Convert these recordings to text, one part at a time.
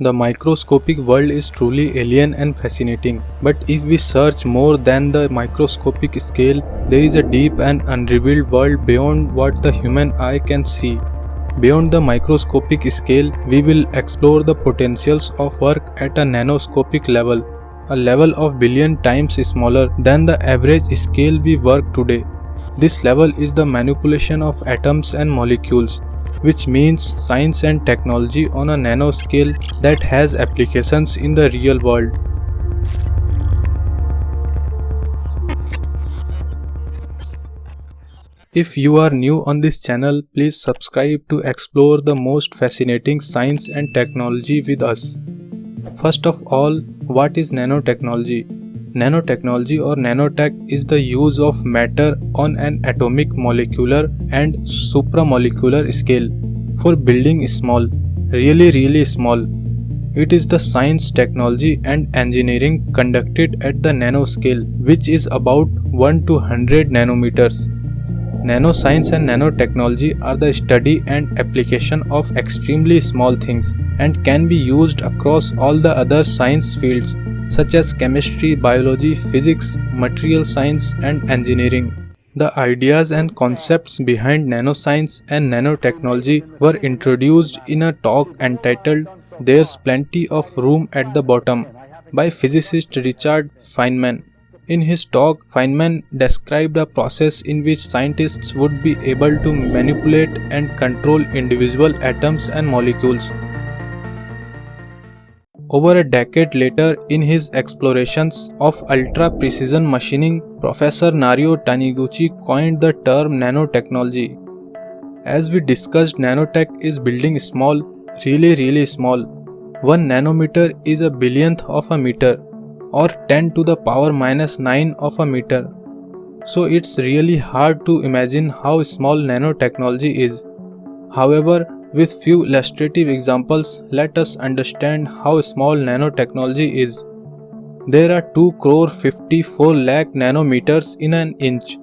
The microscopic world is truly alien and fascinating, but if we search more than the microscopic scale, there is a deep and unrevealed world beyond what the human eye can see. Beyond the microscopic scale, we will explore the potentials of work at a nanoscopic level, a level of billion times smaller than the average scale we work today. This level is the manipulation of atoms and molecules, which means science and technology on a nanoscale that has applications in the real world. If you are new on this channel, please subscribe to explore the most fascinating science and technology with us. First of all, what is nanotechnology? Nanotechnology or nanotech is the use of matter on an atomic, molecular and supramolecular scale for building small, really small. It is the science, technology and engineering conducted at the nanoscale, which is about 1 to 100 nanometers. Nanoscience and nanotechnology are the study and application of extremely small things and can be used across all the other science fields such as chemistry, biology, physics, material science and engineering. The ideas and concepts behind nanoscience and nanotechnology were introduced in a talk entitled "There's Plenty of Room at the Bottom" by physicist Richard Feynman. In his talk, Feynman described a process in which scientists would be able to manipulate and control individual atoms and molecules. Over a decade later, in his explorations of ultra-precision machining, Professor Nario Taniguchi coined the term nanotechnology. As we discussed, nanotech is building small, really small. 1 nanometer is a billionth of a meter, or 10 to the power minus 9 of a meter. So it's really hard to imagine how small nanotechnology is. However, with few illustrative examples, let us understand how small nanotechnology is. There are 2,54 lakh nanometers in an inch.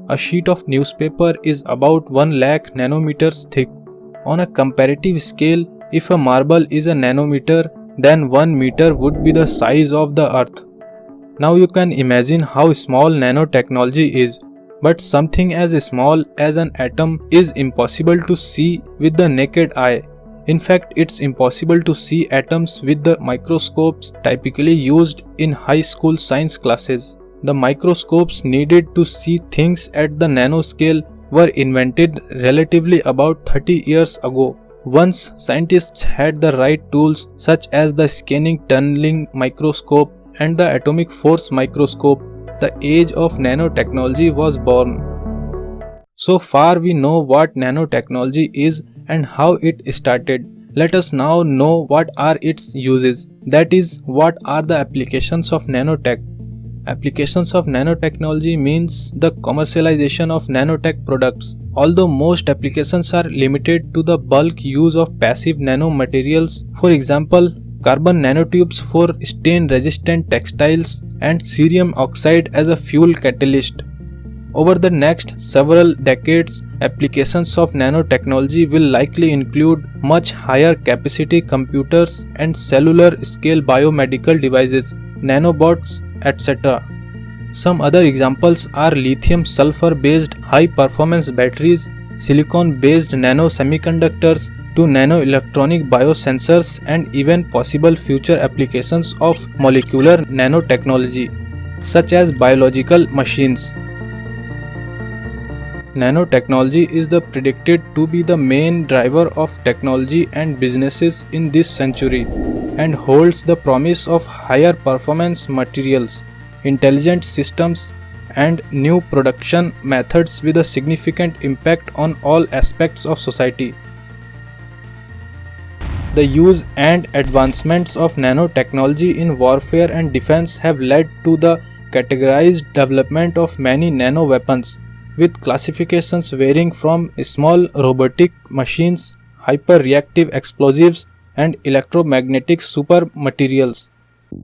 A sheet of newspaper is about 1 lakh nanometers thick. On a comparative scale, if a marble is a nanometer, then 1 meter would be the size of the earth. Now you can imagine how small nanotechnology is. But something as small as an atom is impossible to see with the naked eye. In fact, it's impossible to see atoms with the microscopes typically used in high school science classes. The microscopes needed to see things at the nanoscale were invented relatively about 30 years ago. Once scientists had the right tools such as the scanning tunneling microscope and the atomic force microscope, the age of nanotechnology was born. So far we know what nanotechnology is and how it started. Let us now know what are its uses. That is, what are the applications of nanotech. Applications of nanotechnology means the commercialization of nanotech products. Although most applications are limited to the bulk use of passive nanomaterials, for example, carbon nanotubes for stain-resistant textiles and cerium oxide as a fuel catalyst. Over the next several decades, applications of nanotechnology will likely include much higher capacity computers and cellular scale biomedical devices, nanobots, etc. Some other examples are lithium-sulfur based high-performance batteries, silicon-based nano semiconductors, to nanoelectronic biosensors and even possible future applications of molecular nanotechnology, such as biological machines. Nanotechnology is predicted to be the main driver of technology and businesses in this century and holds the promise of higher performance materials, intelligent systems, and new production methods with a significant impact on all aspects of society. The use and advancements of nanotechnology in warfare and defense have led to the categorized development of many nano-weapons, with classifications varying from small robotic machines, hyper-reactive explosives, and electromagnetic supermaterials.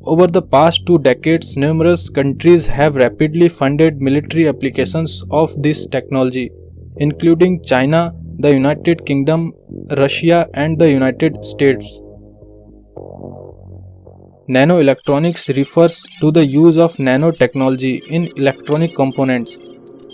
Over the past 2 decades, numerous countries have rapidly funded military applications of this technology, including China, the United Kingdom, Russia, and the United States. Nanoelectronics refers to the use of nanotechnology in electronic components.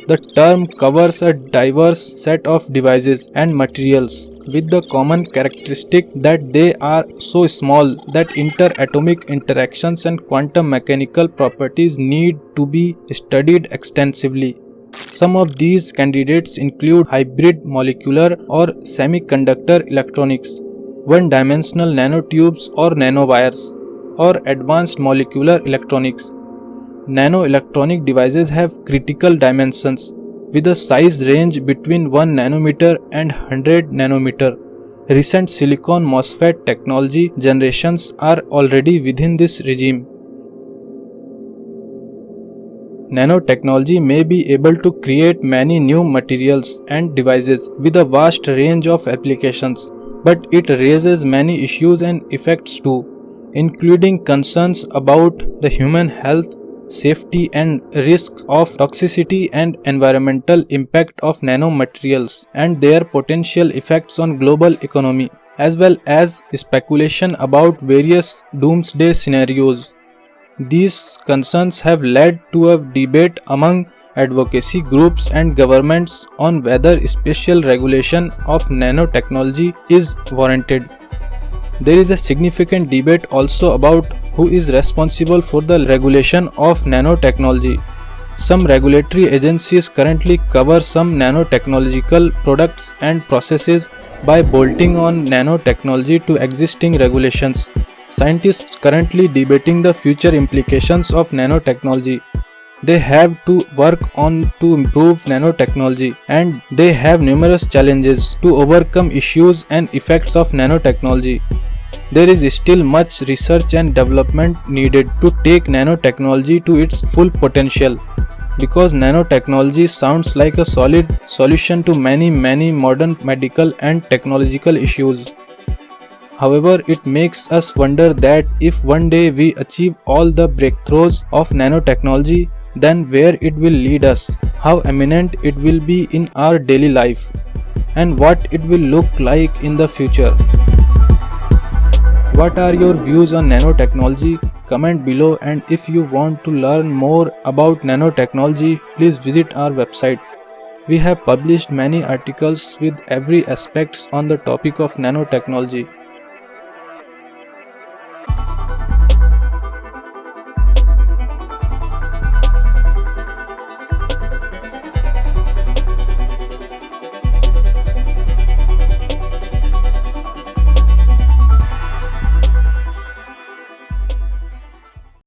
The term covers a diverse set of devices and materials with the common characteristic that they are so small that interatomic interactions and quantum mechanical properties need to be studied extensively. Some of these candidates include hybrid molecular or semiconductor electronics, one-dimensional nanotubes or nanowires, or advanced molecular electronics. Nanoelectronic devices have critical dimensions with a size range between 1 nanometer and 100 nanometer. Recent silicon MOSFET technology generations are already within this regime. Nanotechnology may be able to create many new materials and devices with a vast range of applications, but it raises many issues and effects too, including concerns about the human health, safety and risks of toxicity and environmental impact of nanomaterials and their potential effects on global economy, as well as speculation about various doomsday scenarios. These concerns have led to a debate among advocacy groups and governments on whether special regulation of nanotechnology is warranted. There is a significant debate also about who is responsible for the regulation of nanotechnology. Some regulatory agencies currently cover some nanotechnological products and processes by bolting on nanotechnology to existing regulations. Scientists currently debating the future implications of nanotechnology. They have to work on to improve nanotechnology, and they have numerous challenges to overcome issues and effects of nanotechnology. There is still much research and development needed to take nanotechnology to its full potential, because nanotechnology sounds like a solid solution to many modern medical and technological issues. However, it makes us wonder that if one day we achieve all the breakthroughs of nanotechnology, then where it will lead us, how eminent it will be in our daily life, and what it will look like in the future. What are your views on nanotechnology? Comment below, and if you want to learn more about nanotechnology, please visit our website. We have published many articles with every aspects on the topic of nanotechnology.